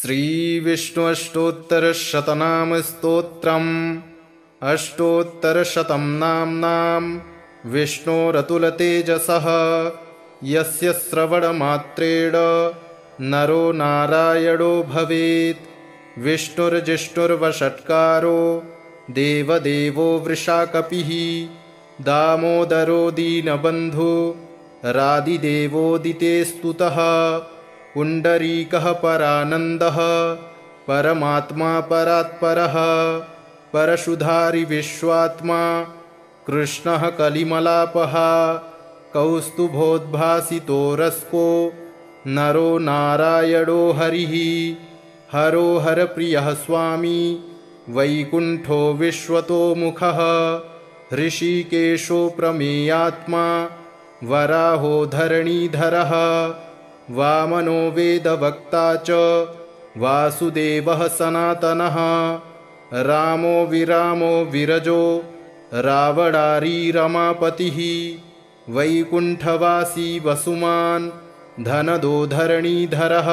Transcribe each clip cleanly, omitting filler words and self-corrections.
श्रीविष्णुअष्टोत्तरशतनामस्तोत्रम् अष्टोत्तरशतं नाम्नां विष्णोरतुलतेजसः यस्य श्रवणमात्रेण नरो नारायणो भवेत्। विष्णुर्जिष्णुर्वषट्कारो देवदेवो वृषाकपिः दामोदरो दीनबन्धु रादिदेवोदिते स्तुतः। पुण्डरीकः परानन्दः परमात्मा परात्परः परशुधारि विश्वात्मा कृष्णः कलिमलापः कौस्तुभोद्भासितो रस्को नरो नारायणो हरिः। हरो हरप्रियः स्वामी वैकुण्ठो विश्वतोमुखः ऋषिकेशो प्रमेयात्मा वराहो धरणीधरः वामनो वेदवक्ता च वासुदेवः सनातनः। रामो विरामो विरजो रावणारी रमापतिः वैकुण्ठवासी वसुमान् धनदो धरणीधरः।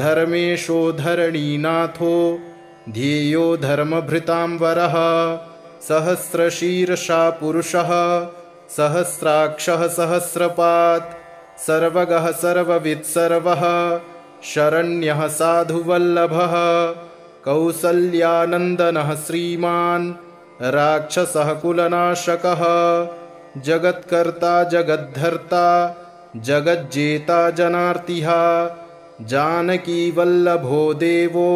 धर्मेशो धरणीनाथो ध्येयो धर्मभृतांवरः सहस्रशीर्षा पुरुषः सहस्राक्षः सहस्रपात् सर्वगः सर्ववित् सर्वः शरण्यः साधुवल्लभः कौसल्यानन्दनः श्रीमान् राक्षसः कुलनाशकः जगत्कर्ता जगद्धर्ता जगज्जेता जनार्तिः जानकीवल्लभो देवो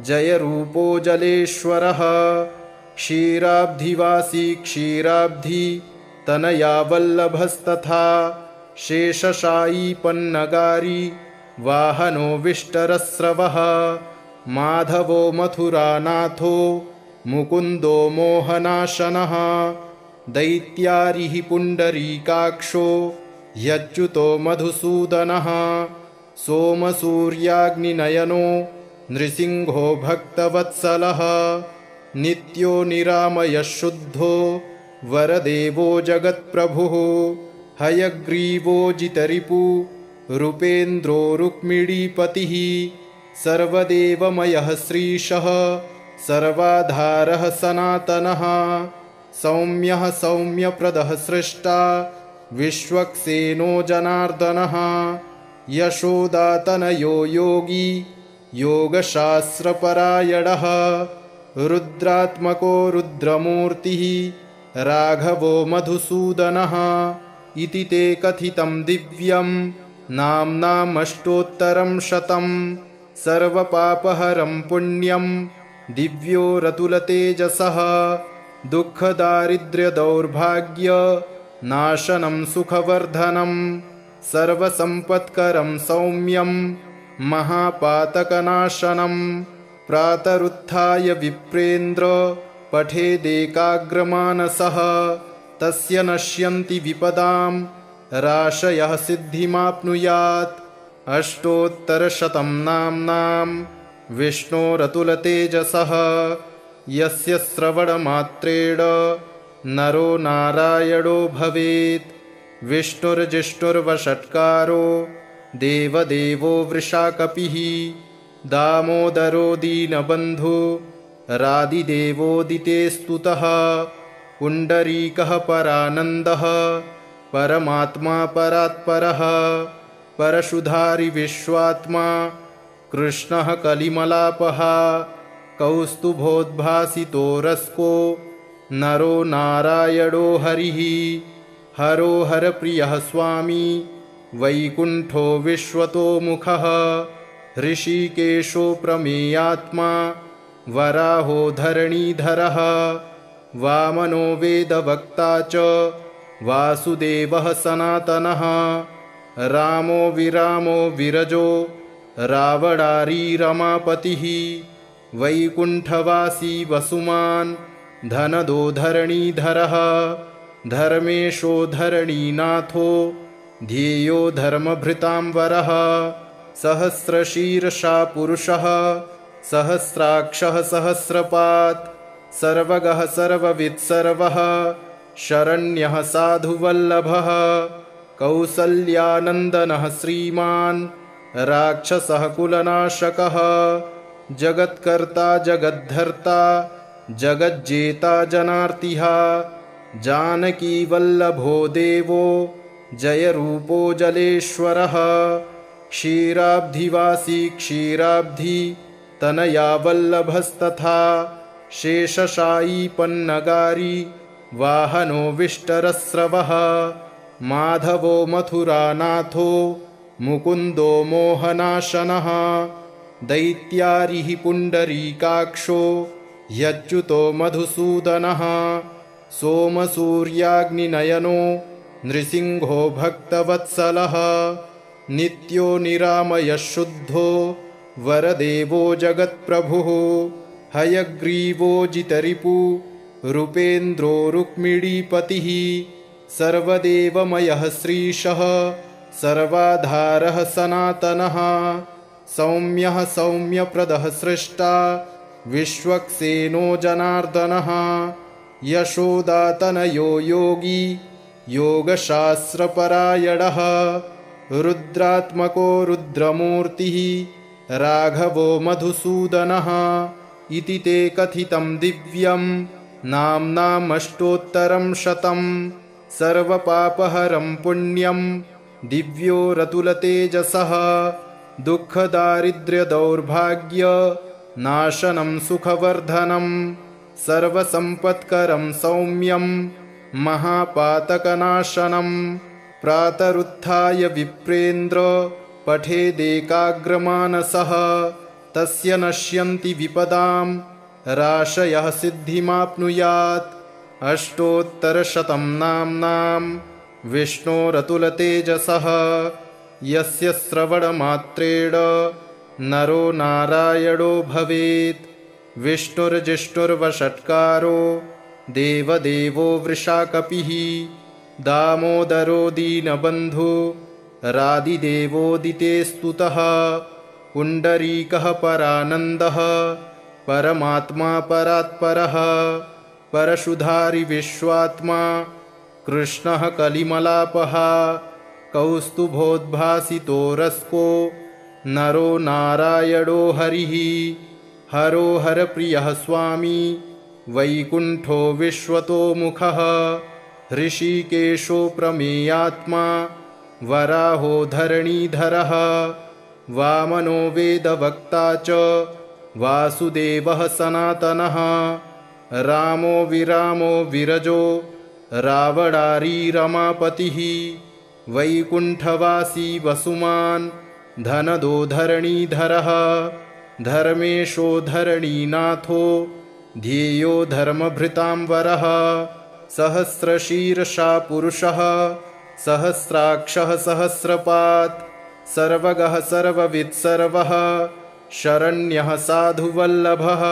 जयरूपो जलेश्वरः क्षीराब्धिवासी क्षीराब्धि तनया वल्लभस्तथा शेषशायी पन्नगारी वाहनो विष्टरस्रवः माधवो मथुरानाथो मुकुन्दो मोहनाशनः दैत्यारिः पुण्डरीकाक्षो ह्यच्युतो मधुसूदनः सोमसूर्याग्निनयनो नृसिंहो भक्तवत्सलः नित्यो निरामयः शुद्धो वरदेवो जगत्प्रभुः हयग्रीवो जितरिपु रूपेन्द्रो रुक्मिणीपतिः सर्वदेवमयः श्रीशः सर्वाधारः सनातनः सौम्यः सौम्यप्रदः सृष्टा विश्वक्सेनो जनार्दनः यशोदातनयो योगी योगशास्त्रपरायणः रुद्रात्मको रुद्रमूर्तिः राघवो मधुसूदनः इति ते कथितं दिव्यं नाम्नामष्टोत्तरं शतं सर्वपापहरं पुण्यं दिव्यो रतुलतेजसः दुःखदारिद्र्यदौर्भाग्य नाशनं सुखवर्धनं सर्वसम्पत्करं सौम्यं महापातकनाशनं प्रातरुत्थाय विप्रेन्द्र पठेदेकाग्रमानसः तस्य नश्यन्ति विपदां राशयः सिद्धिमाप्नुयात्। अष्टोत्तरशतं नाम्नां विष्णोरतुलतेजसः यस्य श्रवणमात्रेण नरो नारायणो भवेत्। विष्णुर्जिष्णुर्वषट्कारो देवदेवो वृषाकपिः दामोदरो दीनबन्धु रादिदेवोदिते स्तुतः। पुण्डरीकः परानन्दः परमात्मा परात्परः परशुधारि विश्वात्मा कृष्णः कलिमलापः कौस्तुभोद्भासितो रस्को नरो नारायणो हरिः। हरो हरप्रियः स्वामी वैकुण्ठो विश्वतोमुखः ऋषिकेशो प्रमेयात्मा वराहो धरणीधरः वामनो वेदवक्ता च वासुदेवः सनातनः। रामो विरामो विरजो रावणारी रमापतिः वैकुण्ठवासी वसुमान् धनदो धरणीधरः धर्मेशो धरणीनाथो ध्येयो धर्मभृतांवरः सहस्रशीर्षा पुरुषः सहस्राक्षः सहस्रपात् सर्वगः सर्ववित् सर्वः शरण्यः साधुवल्लभः कौसल्यानन्दनः श्रीमान् राक्षसः कुलनाशकः जगत्कर्ता जगद्धर्ता जगज्जेता जनार्तिः जानकीवल्लभो देवो जयरूपो जलेश्वरः क्षीराब्धिवासी क्षीराब्धि तनया वल्लभस्तथा शेषशायी पन्नगारी वाहनो विष्टरस्रवः माधवो मथुरानाथो मुकुन्दो मोहनाशनः दैत्यारिः पुण्डरीकाक्षो ह्यच्युतो मधुसूदनः सोमसूर्याग्निनयनो नृसिंहो भक्तवत्सलः नित्यो निरामयः शुद्धो वरदेवो जगत्प्रभुः हयग्रीवो जितरिपु रूपेन्द्रो रुक्मिणीपतिः सर्वदेवमयः श्रीशः सर्वाधारः सनातनः सौम्यः सौम्यप्रदः सृष्टा विश्वक्सेनो जनार्दनः यशोदातनयो योगी योगशास्त्रपरायणः रुद्रात्मको रुद्रमूर्तिः राघवो मधुसूदनः इति ते कथितं दिव्यं नाम्नामष्टोत्तरं शतं सर्वपापहरं पुण्यं दिव्यो रतुलतेजसः दुःखदारिद्र्यदौर्भाग्य नाशनं सुखवर्धनं सर्वसम्पत्करं सौम्यं महापातकनाशनं प्रातरुत्थाय विप्रेन्द्र पठेदेकाग्रमानसः तस्य नश्यन्ति विपदां राशयः सिद्धिमाप्नुयात् अष्टोत्तरशतं नाम्नां विष्णोरतुलतेजसः यस्य श्रवणमात्रेण नरो नारायणो भवेत् विष्णुर्जिष्णुर्वषट्कारो देवदेवो वृषाकपिः दामोदरो दीनबन्धु रादिदेवोदिते स्तुतः पुण्डरीकः परानन्दः परमात्मा परात्परः परशुधारि विश्वात्मा कृष्णः कलिमलापः कौस्तुभोद्भासितो रस्को नरो नारायणो हरिः हरो हरप्रियः स्वामी वैकुण्ठो विश्वतोमुखः ऋषिकेशो प्रमेयात्मा वराहो धरणीधरः वामनो वेदवक्ता च वासुदेवः सनातनः रामो विरामो विरजो रावणारी रमापतिः वैकुण्ठवासी वसुमान् धनदो धरणीधरः धर्मेशो धरणीनाथो ध्येयो धर्मभृतांवरः सहस्रशीर्षा पुरुषः सहस्राक्षः सहस्रपात् सर्वगः सर्ववित् सर्वः शरण्यः साधुवल्लभः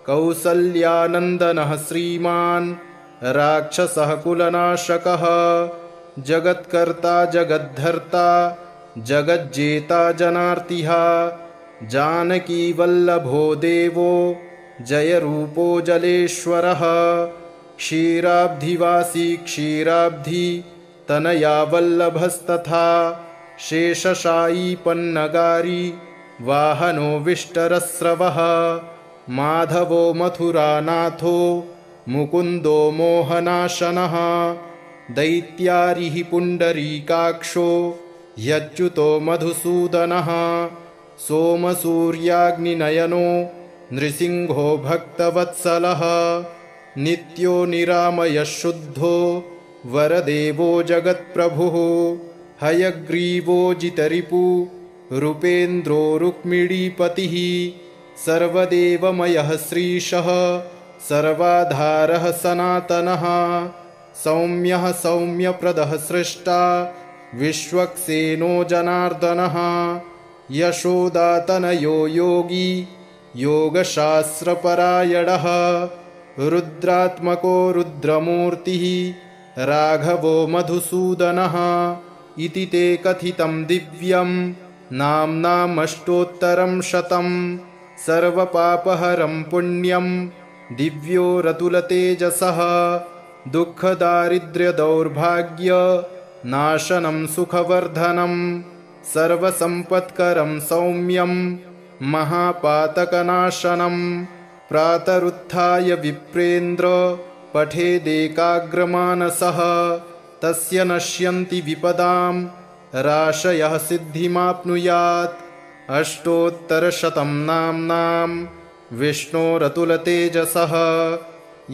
कौसल्यानन्दनः श्रीमान् राक्षसः कुलनाशकः जगत्कर्ता जगद्धर्ता जगज्जेता जनार्तिः जानकीवल्लभो देवो जयरूपो जलेश्वरः क्षीराब्धिवासी क्षीराब्धि तनया वल्लभस्तथा शेषशायी पन्नगारी वाहनो विष्टरस्रवः माधवो मथुरानाथो मुकुन्दो मोहनाशनः दैत्यारिः पुण्डरीकाक्षो ह्यच्युतो मधुसूदनः सोमसूर्याग्निनयनो नृसिंहो भक्तवत्सलः नित्यो निरामयः शुद्धो वरदेवो जगत्प्रभुः हयग्रीवो जितरिपु रूपेन्द्रो रुक्मिणीपतिः सर्वदेवमयः श्रीशः सर्वाधारः सनातनः सौम्यः सौम्यप्रदः सृष्टा विश्वक्सेनो जनार्दनः यशोदातनयो योगी योगशास्त्रपरायणः रुद्रात्मको रुद्रमूर्तिः राघवो मधुसूदनः इति ते कथितं दिव्यं नाम्नामष्टोत्तरं शतं सर्वपापहरं पुण्यं दिव्यो रतुलतेजसः दुःखदारिद्र्यदौर्भाग्य नाशनं सुखवर्धनं सर्वसम्पत्करं सौम्यं महापातकनाशनं प्रातरुत्थाय विप्रेन्द्र पठेदेकाग्रमानसः तस्य नश्यन्ति विपदां राशयः सिद्धिमाप्नुयात्। अष्टोत्तरशतं नाम्नां विष्णोरतुलतेजसः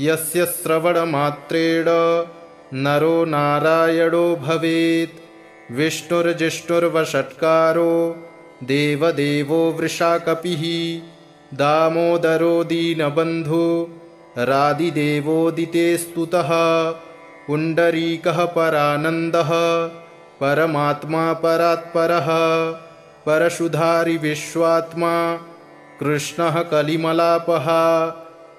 यस्य श्रवणमात्रेण नरो नारायणो भवेत्। विष्णुर्जिष्णुर्वषट्कारो देवदेवो वृषाकपिः दामोदरो दीनबन्धु रादिदेवोदिते स्तुतः। पुण्डरीकः परानन्दः परमात्मा परात्परः परशुधारि विश्वात्मा कृष्णः कलिमलापः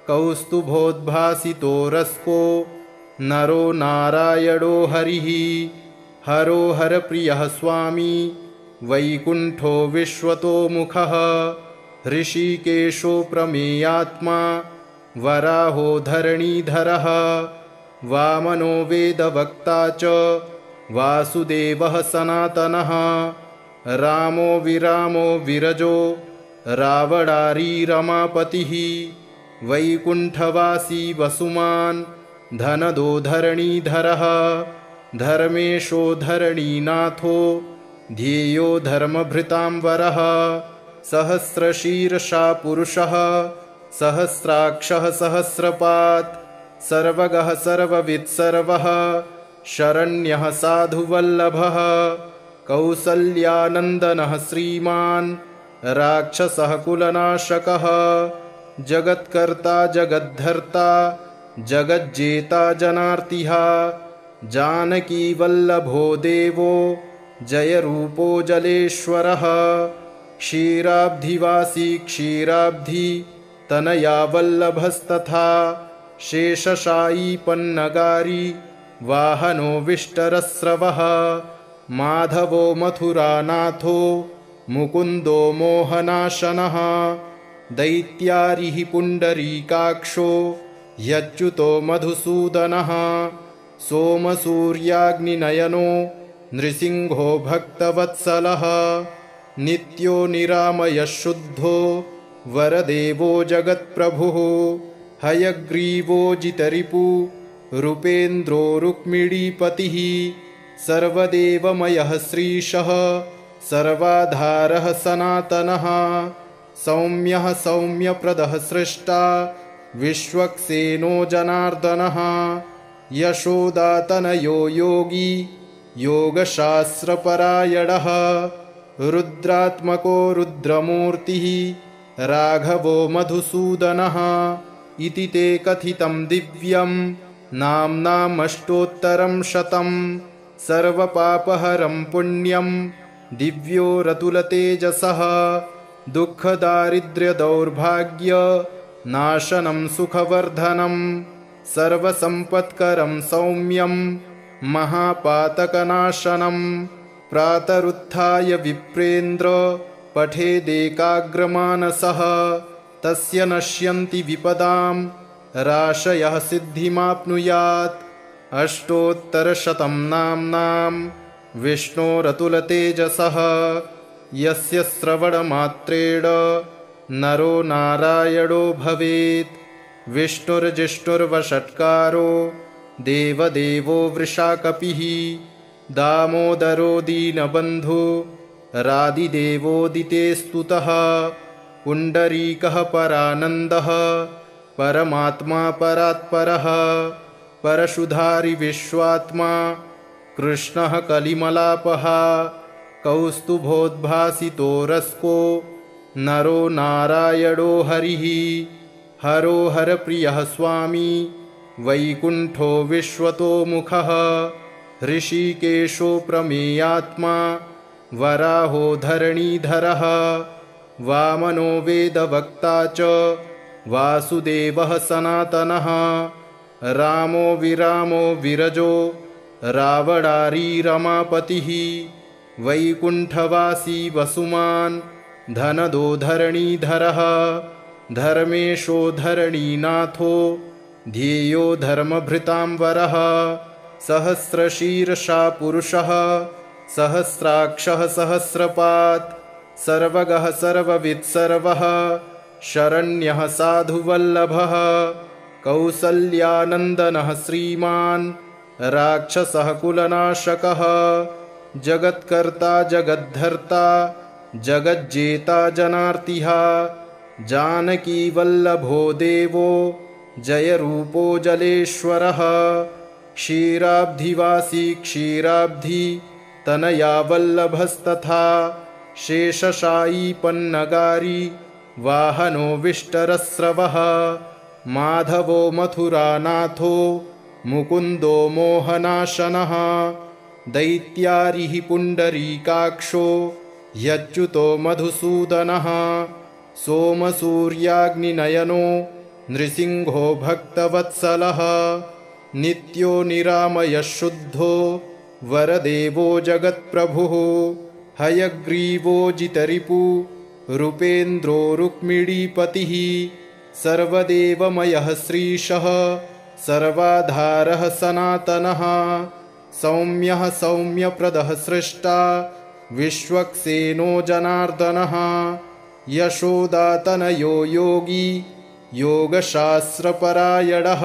कौस्तुभोद्भासितो रस्को नरो नारायणो हरिः। हरो हरप्रियः स्वामी वैकुण्ठो विश्वतोमुखः ऋषिकेशो प्रमेयात्मा वराहो धरणीधरः वामनो वेदवक्ता च वासुदेवः सनातनः रामो विरामो विरजो रावणारी रमापतिः वैकुण्ठवासी वसुमान् धनदो धरणीधरः धर्मेशो धरणीनाथो ध्येयो धर्मभृतां वरः सहस्रशीर्षा पुरुषः सहस्राक्षः सहस्रपात् सर्वगः सर्ववित् सर्वः शरण्यः साधुवल्लभः कौसल्यानन्दनः श्रीमान् राक्षसः कुलनाशकः जगत्कर्ता जगद्धर्ता जगज्जेता जनार्तिः जानकीवल्लभो देवो जयरूपो जलेश्वरः क्षीराब्धिवासी क्षीराब्धि तनया वल्लभस्तथा शेषशायी पन्नगारी वाहनो विष्टरस्रवः माधवो मथुरानाथो मुकुन्दो मोहनाशनः दैत्यारिः पुण्डरीकाक्षो ह्यच्युतो मधुसूदनः सोमसूर्याग्निनयनो नृसिंहो भक्तवत्सलः नित्यो निरामयः शुद्धो वरदेवो जगत्प्रभुः हयग्रीवो जितरिपु रूपेन्द्रो रुक्मिणीपतिः सर्वदेवमयः श्रीशः सर्वाधारः सनातनः सौम्यः सौम्यप्रदः सृष्टा विश्वक्सेनो जनार्दनः यशोदातनयो योगी योगशास्त्रपरायणः रुद्रात्मको रुद्रमूर्तिः राघवो मधुसूदनः इति ते कथितं दिव्यं नाम्नामष्टोत्तरं शतं सर्वपापहरं पुण्यं दिव्यो रतुलतेजसः दुःखदारिद्र्यदौर्भाग्य नाशनं सुखवर्धनं सर्वसम्पत्करं सौम्यं महापातकनाशनं प्रातरुत्थाय विप्रेन्द्र पठेदेकाग्रमानसः तस्य नश्यन्ति विपदां राशयः सिद्धिमाप्नुयात्। अष्टोत्तरशतं नाम्नां विष्णोरतुलतेजसः यस्य श्रवणमात्रेण नरो नारायणो भवेत्। विष्णुर्जिष्णुर्वषट्कारो देवदेवो वृषाकपिः दामोदरो दीनबन्धु रादिदेवोदिते स्तुतः। पुण्डरीकः परानन्दः परमात्मा परात्परः परशुधारि विश्वात्मा कृष्णः कलिमलापः कौस्तुभोद्भासितो रस्को नरो नारायणो हरिः। हरो हरप्रियः स्वामी वैकुण्ठो विश्वतोमुखः ऋषिकेशो प्रमेयात्मा वराहो धरणीधरः वामनो वेदवक्ता च वासुदेवः सनातनः रामो विरामो विरजो रावणारी रमापतिः वैकुण्ठवासी वसुमान् धनदो धरणीधरः धर्मेशो धरणीनाथो ध्येयो धर्मभृतां वरः सहस्रशीर्षा पुरुषः सहस्राक्षः सहस्रपात् सर्वगः सर्ववित् सर्वः शरण्यः साधुवल्लभः कौसल्यानन्दनः श्रीमान् राक्षसः कुलनाशकः जगत्कर्ता जगद्धर्ता जगज्जेता जनार्तिः जानकीवल्लभो देवो जयरूपो जलेश्वरः क्षीराब्धिवासी क्षीराब्धि तनया वल्लभस्तथा शेषशायी पन्नगारी वाहनो विष्टरस्रवः माधवो मथुरानाथो मुकुन्दो मोहनाशनः दैत्यारिः पुण्डरीकाक्षो ह्यच्युतो मधुसूदनः सोमसूर्याग्निनयनो नृसिंहो भक्तवत्सलः नित्यो निरामयः शुद्धो वरदेवो जगत्प्रभुः हयग्रीवो जितरिपु रूपेन्द्रो रुक्मिणीपतिः सर्वदेवमयः श्रीशः सर्वाधारः सनातनः सौम्यः सौम्यप्रदः सृष्टा विश्वक्सेनो जनार्दनः यशोदातनयो योगी योगशास्त्रपरायणः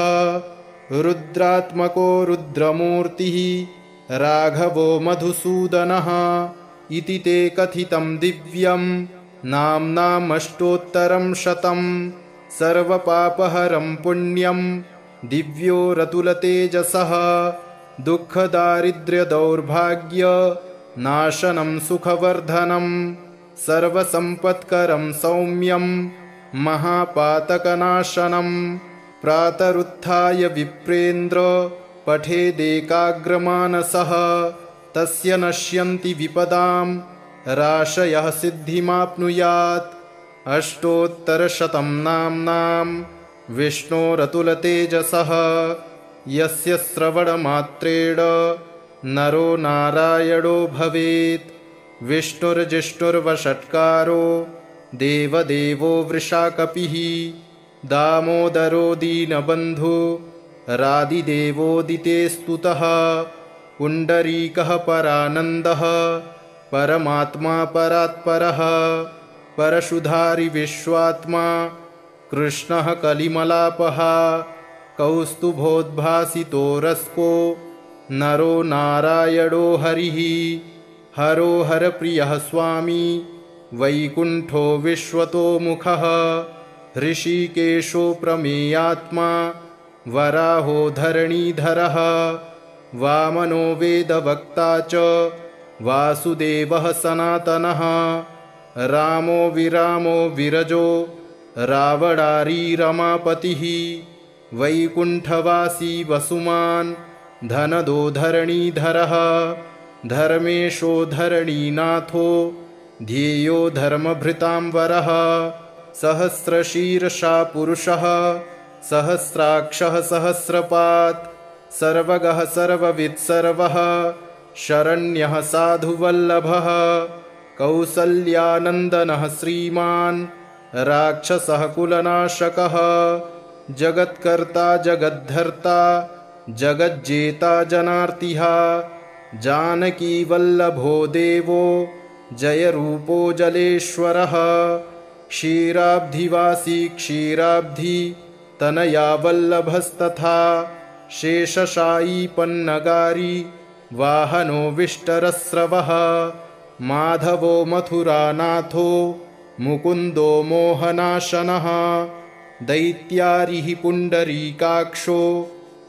रुद्रात्मको रुद्रमूर्तिः राघवो मधुसूदनः इति ते कथितं दिव्यं नाम्नामष्टोत्तरं शतं सर्वपापहरं पुण्यं दिव्यो रतुलतेजसः दुःखदारिद्र्यदौर्भाग्य नाशनं सुखवर्धनं सर्वसम्पत्करं सौम्यं महापातकनाशनं प्रातरुत्थाय विप्रेन्द्र पठेदेकाग्रमानसः तस्य नश्यन्ति विपदां राशयः सिद्धिमाप्नुयात् अष्टोत्तरशतं नाम्नां विष्णोरतुलतेजसः यस्य श्रवणमात्रेण नरो नारायणो भवेत् विष्णुर्जिष्णुर्वषट्कारो देवदेवो वृषाकपिः दामोदरो दीनबन्धु रादिदेवोदिते स्तुतः पुण्डरीकः परानन्दः परमात्मा परात्परः परशुधारि विश्वात्मा कृष्णः कलिमलापः कौस्तुभोद्भासितो रस्को नरो नारायणो हरिः हरो हरप्रियः स्वामी वैकुण्ठो विश्वतोमुखः ऋषिकेशो प्रमेयात्मा वराहो धरणीधरः वामनो वेदवक्ता च वासुदेवः सनातनः रामो विरामो विरजो रावणारी रमापतिः वैकुण्ठवासी वसुमान् धनदो धरणीधरः धर्मेशो धरणीनाथो ध्येयो धर्मभृतांवरः सहस्रशीर्षा पुरुषः सहस्राक्षः सहस्रपात् सर्वगः सर्ववित् सर्वः शरण्यः साधुवल्लभः कौसल्यानन्दनः श्रीमान् राक्षसः कुलनाशकः जगत्कर्ता जगद्धर्ता जगज्जेता जनार्तिः जानकीवल्लभो देवो जयरूपो जलेश्वरः क्षीराब्धिवासी क्षीराब्धि तनया वल्लभस्तथा शेषशायी पन्नगारी वाहनो विष्टरस्रवः माधवो मथुरानाथो मुकुन्दो मोहनाशनः दैत्यारिः पुण्डरीकाक्षो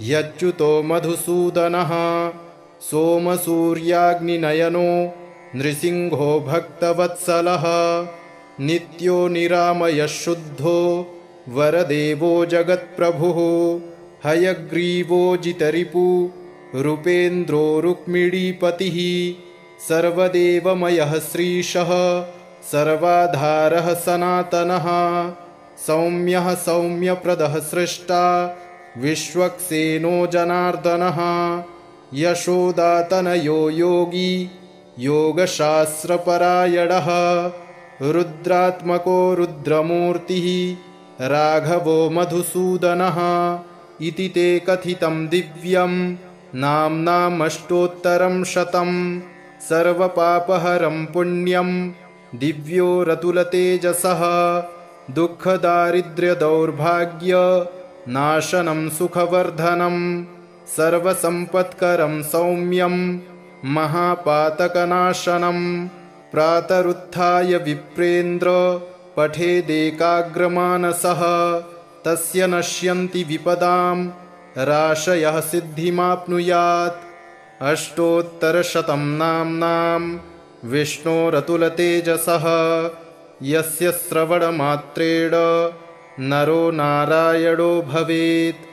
ह्यच्युतो मधुसूदनः सोमसूर्याग्निनयनो नृसिंहो भक्तवत्सलः नित्यो निरामयः शुद्धो वरदेवो जगत्प्रभुः हयग्रीवो जितरिपु रूपेन्द्रो रुक्मिणीपतिः सर्वदेवमयः श्रीशः सर्वाधारः सनातनः सौम्यः सौम्यप्रदः सृष्टा विश्वक्सेनो जनार्दनः यशोदातनयो योगी योगशास्त्रपरायणः रुद्रात्मको रुद्रमूर्तिः राघवो मधुसूदनः इति ते कथितं दिव्यं नाम्नामष्टोत्तरं शतं सर्वपापहरं पुण्यं दिव्यो रतुलतेजसः दुःखदारिद्र्यदौर्भाग्यनाशनं सुखवर्धनं सर्वसम्पत्करं सौम्यं महापातकनाशनं प्रातरुत्थाय विप्रेन्द्र पठेदेकाग्रमानसः तस्य नश्यन्ति विपदां राशयः सिद्धिमाप्नुयात्। अष्टोत्तरशतं नाम्नां विष्णोरतुलतेजसः यस्य श्रवणमात्रेण नरो नारायणो भवेत्।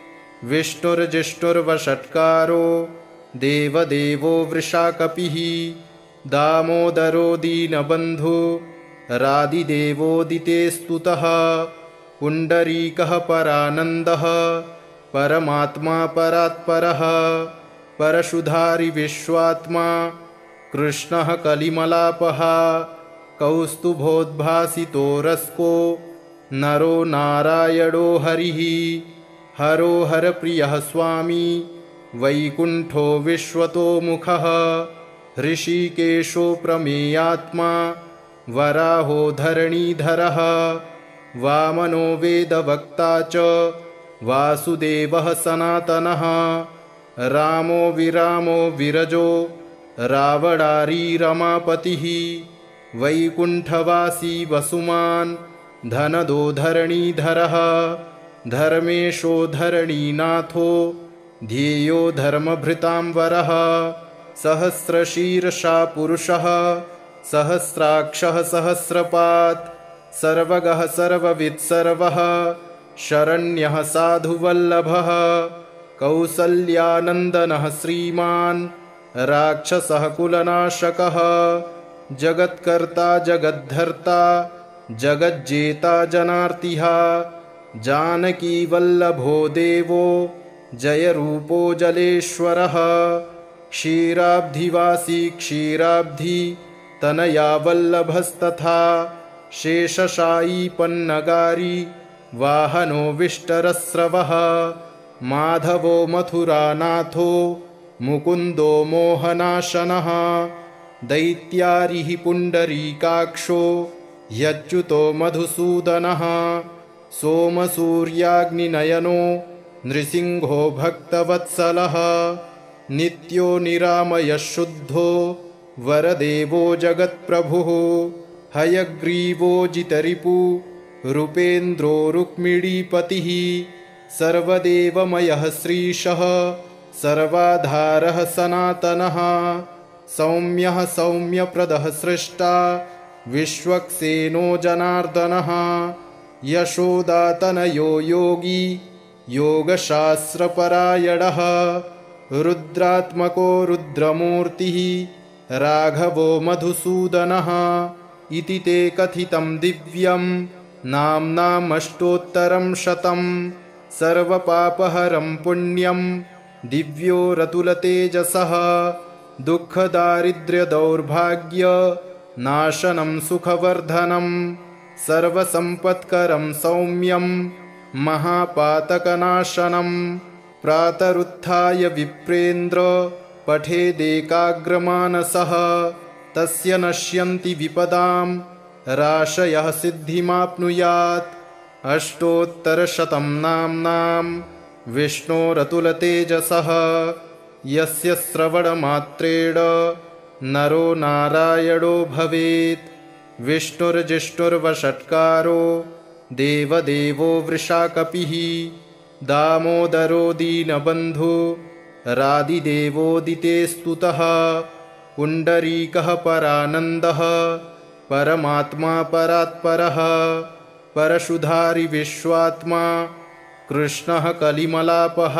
विष्णुर्जिष्णुर्वषट्कारो देवदेवो वृषाकपिः दामोदरो दीनबन्धु रादिदेवोदिते स्तुतः। पुण्डरीकः परानन्दः परमात्मा परात्परः परशुधारि विश्वात्मा कृष्णः कलिमलापः कौस्तुभोद्भासितो रस्को नरो नारायणो हरिः। हरो हरप्रियः स्वामी वैकुण्ठो विश्वतोमुखः ऋषिकेशो प्रमेयात्मा वराहो धरणीधरः वामनो वेदवक्ता च वासुदेवः सनातनः रामो विरामो विरजो रावणारी रमापतिः वैकुण्ठवासी वसुमान् धनदो धरणीधरः धर्मेशो धरणीनाथो ध्येयो धर्मभृतांवरः सहस्रशीर्षा पुरुषः सहस्राक्षः सहस्रपात् सर्वगः सर्ववित् सर्वः शरण्यः साधुवल्लभः कौसल्यानन्दनः श्रीमान् राक्षसः कुलनाशकः जगत्कर्ता जगद्धर्ता जगज्जेता जनार्तिः जानकीवल्लभो देवो जयरूपो जलेश्वरः क्षीराब्धिवासी क्षीराब्धि तनया वल्लभस्तथा शेषशायी पन्नगारी वाहनो विष्टरस्रवः माधवो मथुरानाथो मुकुन्दो मोहनाशनः दैत्यारिः पुण्डरीकाक्षो ह्यच्युतो मधुसूदनः सोमसूर्याग्निनयनो नृसिंहो भक्तवत्सलः नित्यो निरामयः शुद्धो वरदेवो जगत्प्रभुः हयग्रीवो जितरिपु रूपेन्द्रो रुक्मिणीपतिः सर्वदेवमयः श्रीशः सर्वाधारः सनातनः सौम्यः सौम्यप्रदः सृष्टा विश्वक्सेनो जनार्दनः यशोदातनयो योगी योगशास्त्रपरायणः रुद्रात्मको रुद्रमूर्तिः राघवो मधुसूदनः इति ते कथितं दिव्यं नाम्नामष्टोत्तरं शतं सर्वपापहरं पुण्यं दिव्यो रतुलतेजसः दुःखदारिद्र्यदौर्भाग्यनाशनं सुखवर्धनं सर्वसम्पत्करं सौम्यं महापातकनाशनं प्रातरुत्थाय विप्रेन्द्र पठेदेकाग्रमानसः तस्य नश्यन्ति विपदां राशयः सिद्धिमाप्नुयात्। अष्टोत्तरशतं नाम्नां विष्णोरतुलतेजसः यस्य श्रवणमात्रेण नरो नारायणो भवेत्। विष्णुर्जिष्णुर्वषट्कारो देवदेवो वृषाकपिः दामोदरो दीनबन्धु रादिदेवोदिते स्तुतः। पुण्डरीकः परानन्दः परमात्मा परात्परः परशुधारि विश्वात्मा कृष्णः कलिमलापः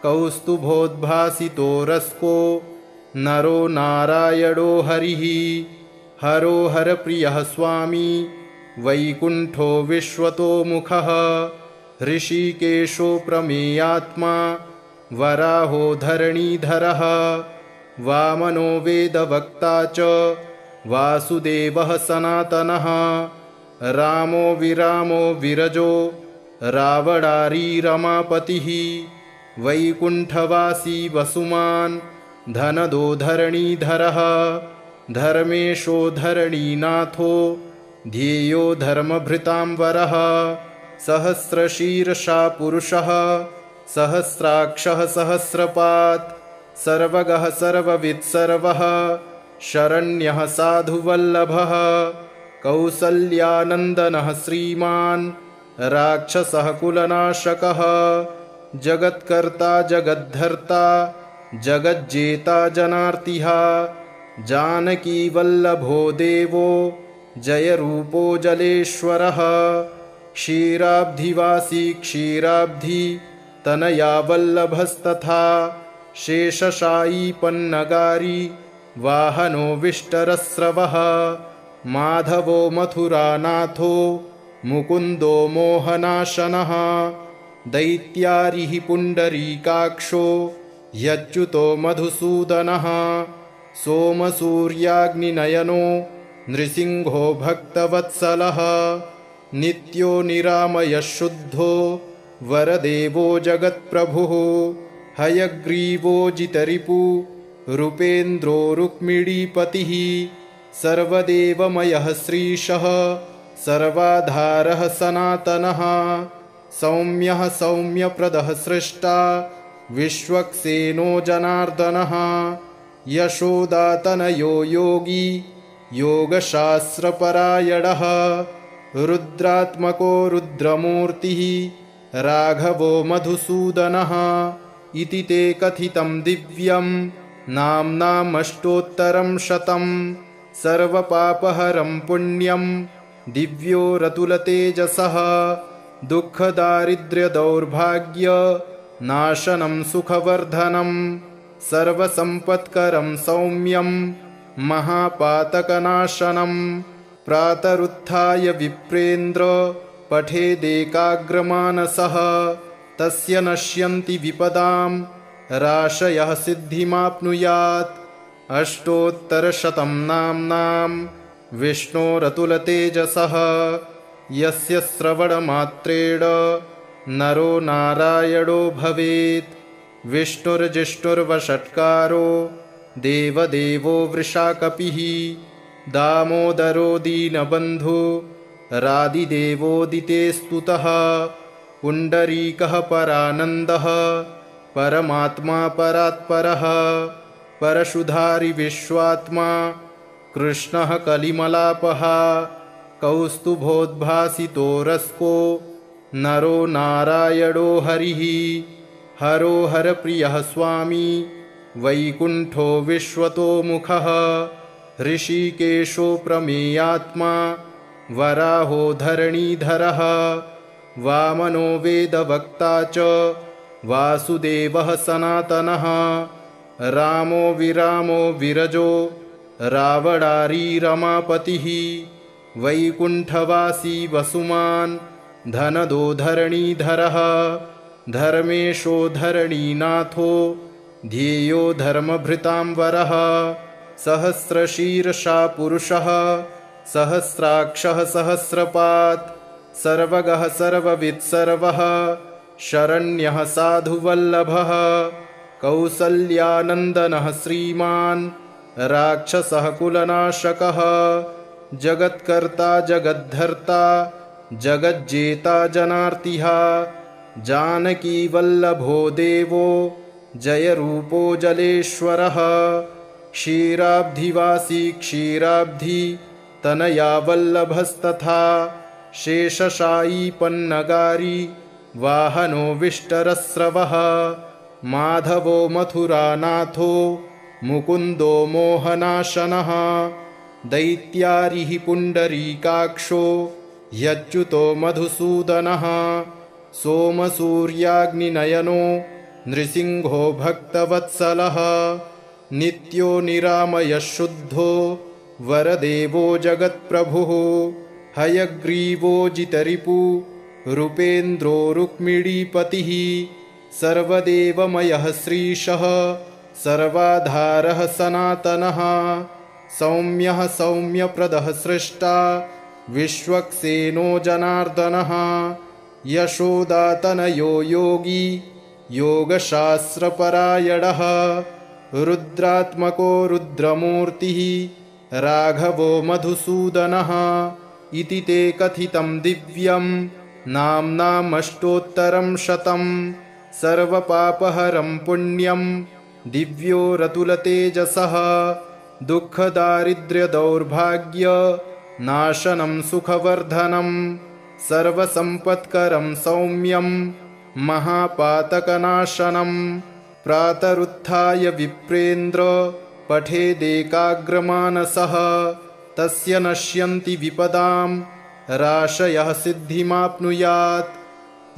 कौस्तुभोद्भासितो रस्को नरो नारायणो हरिः। हरो हरप्रियः स्वामी वैकुण्ठो विश्वतोमुखः ऋषिकेशो प्रमेयात्मा वराहो धरणीधरः वामनो वेदवक्ता च वासुदेवः सनातनः रामो विरामो विरजो रावणारी रमापतिः वैकुण्ठवासी वसुमान् धनदो धरणीधरः धर्मेशो धरणीनाथो ध्येयो धर्मभृतां वरः सहस्रशीर्षा पुरुषः सहस्राक्षः सहस्रपात् सर्वगः सर्ववित् सर्वः शरण्यः साधुवल्लभः कौसल्यानन्दनः श्रीमान् राक्षसः कुलनाशकः जगत्कर्ता जगद्धर्ता जगज्जेता जनार्तिः जानकीवल्लभो देवो जयरूपो जलेश्वरः क्षीराब्धिवासी क्षीराब्धि तनया वल्लभस्तथा शेषशायी पन्नगारी वाहनो विष्टरस्रवः माधवो मथुरानाथो मुकुन्दो मोहनाशनः दैत्यारिः पुण्डरीकाक्षो ह्यच्युतो मधुसूदनः सोमसूर्याग्निनयनो नृसिंहो भक्तवत्सलः नित्यो निरामयः शुद्धो वरदेवो जगत्प्रभुः हयग्रीवो जितरिपु रूपेन्द्रो रुक्मिणीपतिः सर्वदेवमयः श्रीशः सर्वाधारः सनातनः सौम्यः सौम्यप्रदः सृष्टा विश्वक्सेनो जनार्दनः यशोदातनयो योगी योगशास्त्रपरायणः रुद्रात्मको रुद्रमूर्तिः राघवो मधुसूदनः इति ते कथितं दिव्यं नाम्नामष्टोत्तरं शतं सर्वपापहरं पुण्यं दिव्यो रतुलतेजसः दुःखदारिद्र्यदौर्भाग्य नाशनं सुखवर्धनं सर्वसम्पत्करं सौम्यं महापातकनाशनं प्रातरुत्थाय विप्रेन्द्र पठेदेकाग्रमानसः तस्य नश्यन्ति विपदां राशयः सिद्धिमाप्नुयात् अष्टोत्तरशतं नाम्नां विष्णोरतुलतेजसः यस्य श्रवणमात्रेण नरो नारायणो भवेत् विष्णुर्जिष्णुर्वषट्कारो देवदेवो वृषाकपिः दामोदरो दीनबन्धु रादिदेवोदिते स्तुतः पुण्डरीकः परानन्दः परमात्मा परात्परः परशुधारि विश्वात्मा कृष्णः कलिमलापः कौस्तुभोद्भासितो रस्को नरो नारायणो हरिः हरो हरप्रियः स्वामी वैकुण्ठो विश्वतोमुखः ऋषिकेशो प्रमेयात्मा वराहो धरणीधरः वामनो वेदवक्ता च वासुदेवः सनातनः रामो विरामो विरजो रावणारी रमापतिः वैकुण्ठवासी वसुमान् धनदो धरणीधरः धर्मेशो धरणीनाथो ध्येयो धर्मभृतां वरः सहस्रशीर्षा पुरुषः सहस्राक्षः सहस्रपात् सर्वगः सर्ववित् सर्वः शरण्यः साधुवल्लभः कौसल्यानन्दनः श्रीमान् राक्षसः कुलनाशकः जगत्कर्ता जगद्धर्ता जगज्जेता जनार्तिः जानकीवल्लभो देवो जयरूपो जलेश्वरः क्षीराब्धिवासी क्षीराब्धि तनया वल्लभस्तथा शेषशायी पन्नगारी वाहनो विष्टरस्रवः माधवो मथुरानाथो मुकुन्दो मोहनाशनः दैत्यारिः पुण्डरीकाक्षो ह्यच्युतो मधुसूदनः सोमसूर्याग्निनयनो नृसिंहो भक्तवत्सलः नित्यो निरामयः शुद्धो वरदेवो जगत्प्रभुः हयग्रीवो जितरिपु रूपेन्द्रो रुक्मिणीपतिः सर्वदेवमयः श्रीशः सर्वाधारः सनातनः सौम्यः सौम्यप्रदः सृष्टा विश्वक्सेनो जनार्दनः यशोदातनयो योगी योगशास्त्रपरायणः रुद्रात्मको रुद्रमूर्तिः राघवो मधुसूदनः इति ते कथितं दिव्यं नाम्नामष्टोत्तरं शतं सर्वपापहरं पुण्यं दिव्यो रतुलतेजसः दुःखदारिद्र्यदौर्भाग्य नाशनं सुखवर्धनं सर्वसम्पत्करं सौम्यं महापातकनाशनं प्रातरुत्थाय विप्रेन्द्र पठेदेकाग्रमानसः तस्य नश्यन्ति विपदां राशयः सिद्धिमाप्नुयात्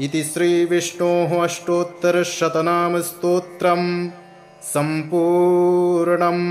इति श्रीविष्णोः अष्टोत्तरशतनामस्तोत्रम् सम्पूर्णम्।